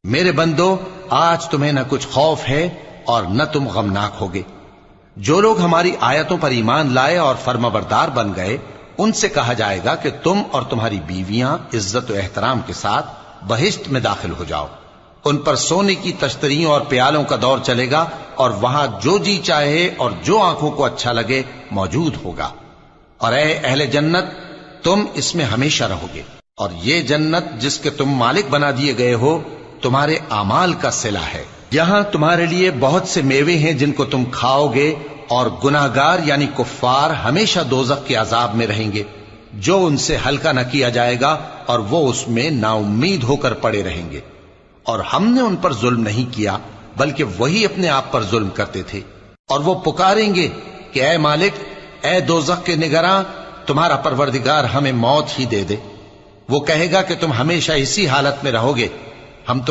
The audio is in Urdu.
میرے بندو، آج تمہیں نہ کچھ خوف ہے اور نہ تم غمناک ہوگے۔ جو لوگ ہماری آیتوں پر ایمان لائے اور فرمانبردار بن گئے، ان سے کہا جائے گا کہ تم اور تمہاری بیویاں عزت و احترام کے ساتھ بہشت میں داخل ہو جاؤ۔ ان پر سونے کی تشتریوں اور پیالوں کا دور چلے گا، اور وہاں جو جی چاہے اور جو آنکھوں کو اچھا لگے موجود ہوگا۔ اور اے اہل جنت، تم اس میں ہمیشہ رہو گے، اور یہ جنت جس کے تم مالک بنا دیے گئے ہو تمہارے اعمال کا صلہ ہے۔ یہاں تمہارے لیے بہت سے میوے ہیں جن کو تم کھاؤ گے، اور گناہگار یعنی کفار ہمیشہ دوزخ کے عذاب میں رہیں گے، جو ان سے ہلکا نہ کیا جائے گا، اور وہ اس میں نا امید ہو کر پڑے رہیں گے۔ اور ہم نے ان پر ظلم نہیں کیا، بلکہ وہی اپنے آپ پر ظلم کرتے تھے۔ اور وہ پکاریں گے کہ اے مالک، اے دوزخ کے نگراں، تمہارا پروردگار ہمیں موت ہی دے دے۔ وہ کہے گا کہ تم ہمیشہ اسی حالت میں رہو گے، ہم